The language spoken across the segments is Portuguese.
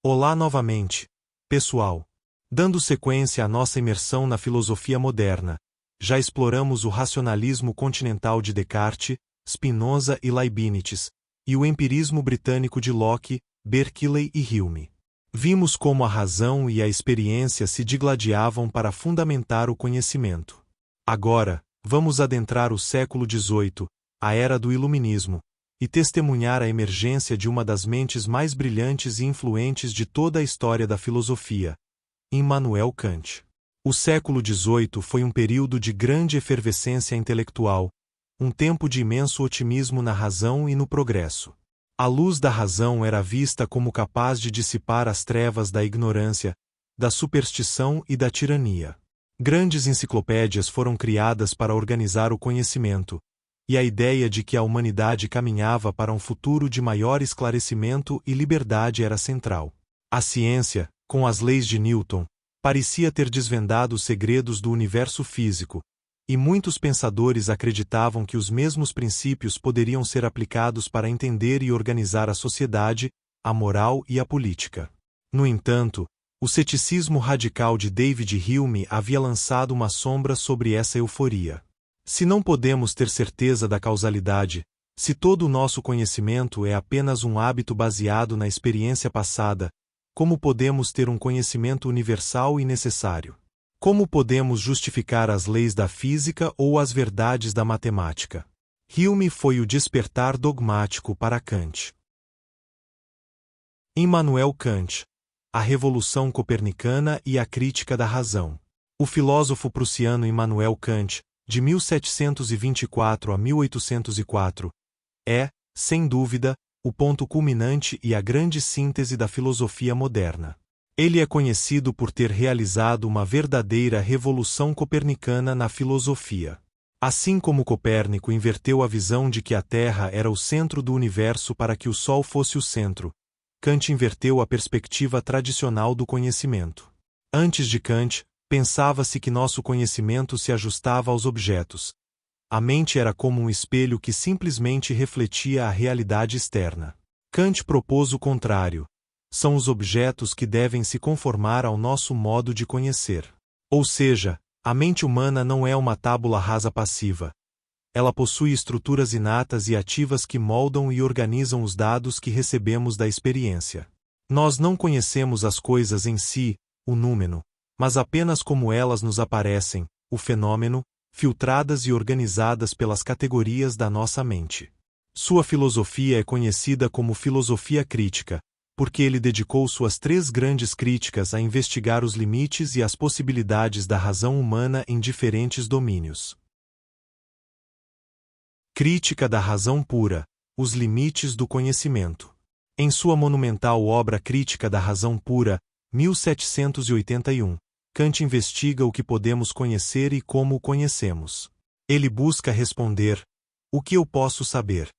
Olá novamente, pessoal. Dando sequência à nossa imersão na filosofia moderna, já exploramos o racionalismo continental de Descartes, Spinoza e Leibniz, e o empirismo britânico de Locke, Berkeley e Hume. Vimos como a razão e a experiência se digladiavam para fundamentar o conhecimento. Agora, vamos adentrar o século XVIII, a era do Iluminismo, e testemunhar a emergência de uma das mentes mais brilhantes e influentes de toda a história da filosofia, Immanuel Kant. O século XVIII foi um período de grande efervescência intelectual, um tempo de imenso otimismo na razão e no progresso. A luz da razão era vista como capaz de dissipar as trevas da ignorância, da superstição e da tirania. Grandes enciclopédias foram criadas para organizar o conhecimento, e a ideia de que a humanidade caminhava para um futuro de maior esclarecimento e liberdade era central. A ciência, com as leis de Newton, parecia ter desvendado os segredos do universo físico, e muitos pensadores acreditavam que os mesmos princípios poderiam ser aplicados para entender e organizar a sociedade, a moral e a política. No entanto, o ceticismo radical de David Hume havia lançado uma sombra sobre essa euforia. Se não podemos ter certeza da causalidade, se todo o nosso conhecimento é apenas um hábito baseado na experiência passada, como podemos ter um conhecimento universal e necessário? Como podemos justificar as leis da física ou as verdades da matemática? Hume foi o despertar dogmático para Kant. Immanuel Kant, a Revolução Copernicana e a Crítica da Razão. O filósofo prussiano Immanuel Kant, de 1724 a 1804, é, sem dúvida, o ponto culminante e a grande síntese da filosofia moderna. Ele é conhecido por ter realizado uma verdadeira revolução copernicana na filosofia. Assim como Copérnico inverteu a visão de que a Terra era o centro do universo para que o Sol fosse o centro, Kant inverteu a perspectiva tradicional do conhecimento. Antes de Kant, pensava-se que nosso conhecimento se ajustava aos objetos. A mente era como um espelho que simplesmente refletia a realidade externa. Kant propôs o contrário. São os objetos que devem se conformar ao nosso modo de conhecer. Ou seja, a mente humana não é uma tábula rasa passiva. Ela possui estruturas inatas e ativas que moldam e organizam os dados que recebemos da experiência. Nós não conhecemos as coisas em si, o númeno, mas apenas como elas nos aparecem, o fenômeno, filtradas e organizadas pelas categorias da nossa mente. Sua filosofia é conhecida como filosofia crítica, porque ele dedicou suas 3 grandes críticas a investigar os limites e as possibilidades da razão humana em diferentes domínios. Crítica da razão pura, os limites do conhecimento. Em sua monumental obra Crítica da Razão Pura, 1781, Kant investiga o que podemos conhecer e como o conhecemos. Ele busca responder: o que eu posso saber?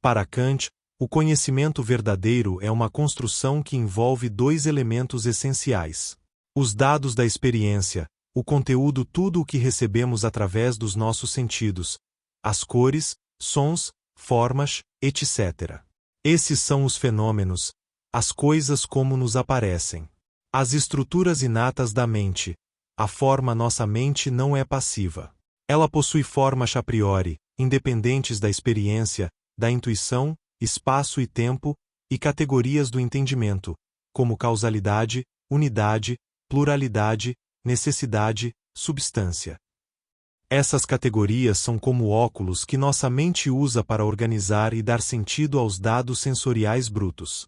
Para Kant, o conhecimento verdadeiro é uma construção que envolve 2 elementos essenciais: os dados da experiência, o conteúdo, tudo o que recebemos através dos nossos sentidos, as cores, sons, formas, etc. Esses são os fenômenos, as coisas como nos aparecem. As estruturas inatas da mente. A forma nossa mente não é passiva. Ela possui formas a priori, independentes da experiência, da intuição, espaço e tempo, e categorias do entendimento, como causalidade, unidade, pluralidade, necessidade, substância. Essas categorias são como óculos que nossa mente usa para organizar e dar sentido aos dados sensoriais brutos.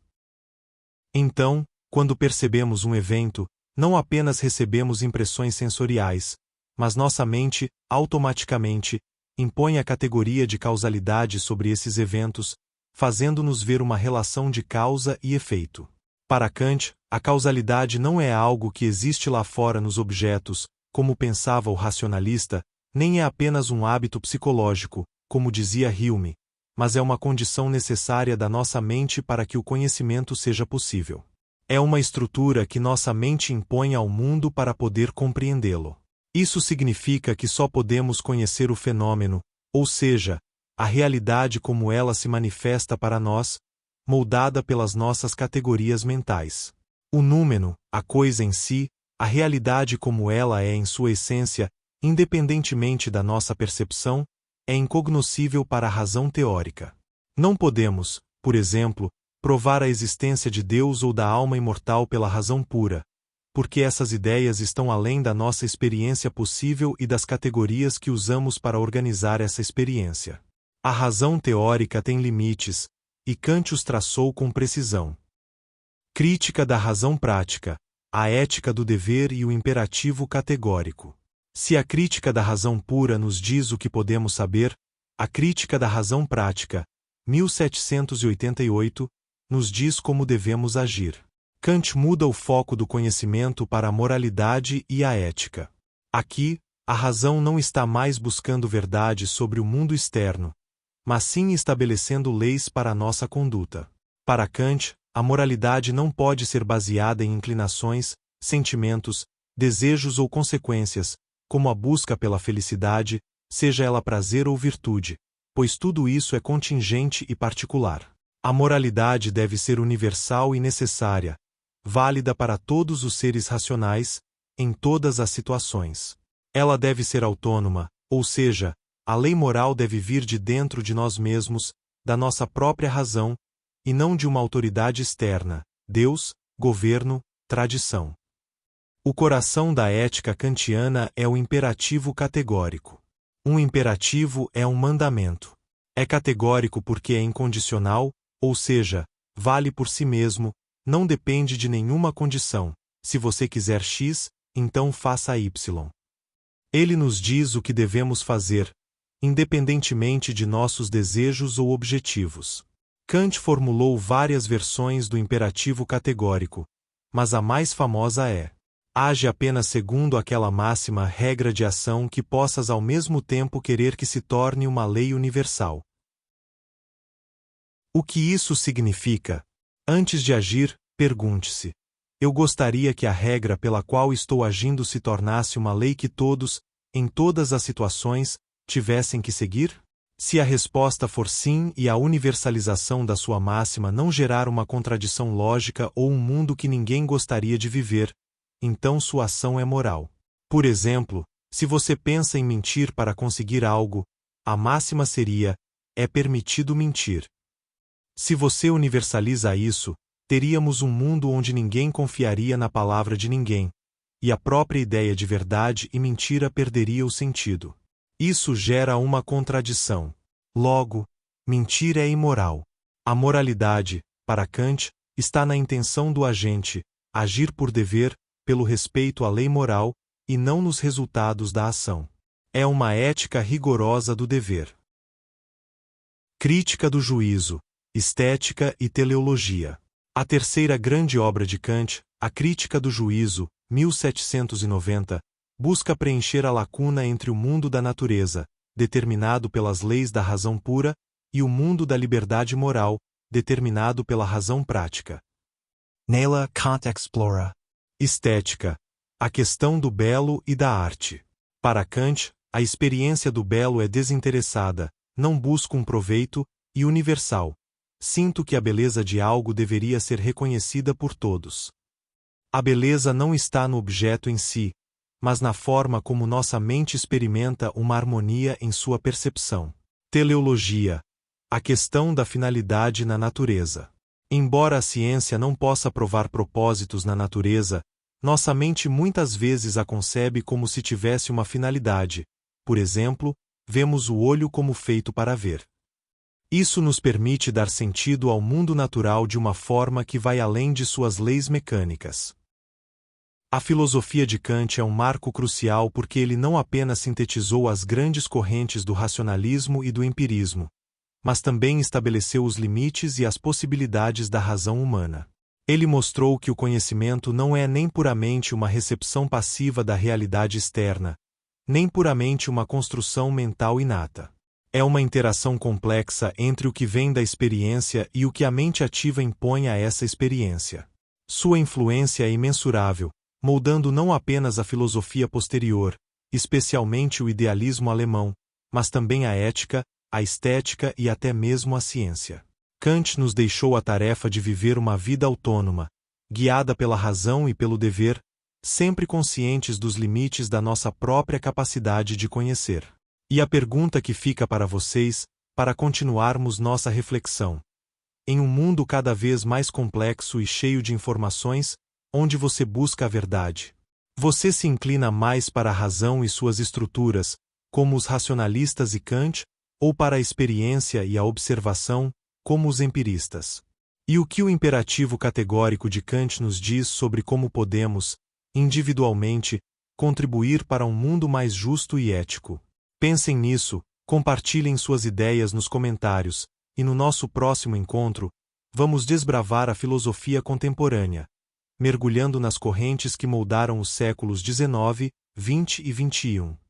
Então, quando percebemos um evento, não apenas recebemos impressões sensoriais, mas nossa mente, automaticamente, impõe a categoria de causalidade sobre esses eventos, fazendo-nos ver uma relação de causa e efeito. Para Kant, a causalidade não é algo que existe lá fora nos objetos, como pensava o racionalista, nem é apenas um hábito psicológico, como dizia Hume, mas é uma condição necessária da nossa mente para que o conhecimento seja possível. É uma estrutura que nossa mente impõe ao mundo para poder compreendê-lo. Isso significa que só podemos conhecer o fenômeno, ou seja, a realidade como ela se manifesta para nós, moldada pelas nossas categorias mentais. O númeno, a coisa em si, a realidade como ela é em sua essência, independentemente da nossa percepção, é incognoscível para a razão teórica. Não podemos, por exemplo, provar a existência de Deus ou da alma imortal pela razão pura, porque essas ideias estão além da nossa experiência possível e das categorias que usamos para organizar essa experiência. A razão teórica tem limites, e Kant os traçou com precisão. Crítica da razão prática, a ética do dever e o imperativo categórico. Se a crítica da razão pura nos diz o que podemos saber, a crítica da razão prática, 1788, nos diz como devemos agir. Kant muda o foco do conhecimento para a moralidade e a ética. Aqui, a razão não está mais buscando verdade sobre o mundo externo, mas sim estabelecendo leis para a nossa conduta. Para Kant, a moralidade não pode ser baseada em inclinações, sentimentos, desejos ou consequências, como a busca pela felicidade, seja ela prazer ou virtude, pois tudo isso é contingente e particular. A moralidade deve ser universal e necessária, válida para todos os seres racionais, em todas as situações. Ela deve ser autônoma, ou seja, a lei moral deve vir de dentro de nós mesmos, da nossa própria razão, e não de uma autoridade externa, Deus, governo, tradição. O coração da ética kantiana é o imperativo categórico. Um imperativo é um mandamento. É categórico porque é incondicional, ou seja, vale por si mesmo, não depende de nenhuma condição. Se você quiser X, então faça Y. Ele nos diz o que devemos fazer, independentemente de nossos desejos ou objetivos. Kant formulou várias versões do imperativo categórico, mas a mais famosa é: age apenas segundo aquela máxima regra de ação que possas ao mesmo tempo querer que se torne uma lei universal. O que isso significa? Antes de agir, pergunte-se: eu gostaria que a regra pela qual estou agindo se tornasse uma lei que todos, em todas as situações, tivessem que seguir? Se a resposta for sim e a universalização da sua máxima não gerar uma contradição lógica ou um mundo que ninguém gostaria de viver, então sua ação é moral. Por exemplo, se você pensa em mentir para conseguir algo, a máxima seria: é permitido mentir. Se você universaliza isso, teríamos um mundo onde ninguém confiaria na palavra de ninguém, e a própria ideia de verdade e mentira perderia o sentido. Isso gera uma contradição. Logo, mentir é imoral. A moralidade, para Kant, está na intenção do agente, agir por dever, pelo respeito à lei moral, e não nos resultados da ação. É uma ética rigorosa do dever. Crítica do juízo, estética e teleologia. A terceira grande obra de Kant, A Crítica do Juízo, 1790, busca preencher a lacuna entre o mundo da natureza, determinado pelas leis da razão pura, e o mundo da liberdade moral, determinado pela razão prática. Nela, Kant explora estética, a questão do belo e da arte. Para Kant, a experiência do belo é desinteressada, não busca um proveito, e universal. Sinto que a beleza de algo deveria ser reconhecida por todos. A beleza não está no objeto em si, mas na forma como nossa mente experimenta uma harmonia em sua percepção. Teleologia, a questão da finalidade na natureza. Embora a ciência não possa provar propósitos na natureza, nossa mente muitas vezes a concebe como se tivesse uma finalidade. Por exemplo, vemos o olho como feito para ver. Isso nos permite dar sentido ao mundo natural de uma forma que vai além de suas leis mecânicas. A filosofia de Kant é um marco crucial porque ele não apenas sintetizou as grandes correntes do racionalismo e do empirismo, mas também estabeleceu os limites e as possibilidades da razão humana. Ele mostrou que o conhecimento não é nem puramente uma recepção passiva da realidade externa, nem puramente uma construção mental inata. É uma interação complexa entre o que vem da experiência e o que a mente ativa impõe a essa experiência. Sua influência é imensurável, moldando não apenas a filosofia posterior, especialmente o idealismo alemão, mas também a ética, a estética e até mesmo a ciência. Kant nos deixou a tarefa de viver uma vida autônoma, guiada pela razão e pelo dever, sempre conscientes dos limites da nossa própria capacidade de conhecer. E a pergunta que fica para vocês, para continuarmos nossa reflexão. Em um mundo cada vez mais complexo e cheio de informações, onde você busca a verdade? Você se inclina mais para a razão e suas estruturas, como os racionalistas e Kant, ou para a experiência e a observação, como os empiristas? E o que o imperativo categórico de Kant nos diz sobre como podemos, individualmente, contribuir para um mundo mais justo e ético? Pensem nisso, compartilhem suas ideias nos comentários, e no nosso próximo encontro, vamos desbravar a filosofia contemporânea, mergulhando nas correntes que moldaram os séculos XIX, XX e XXI.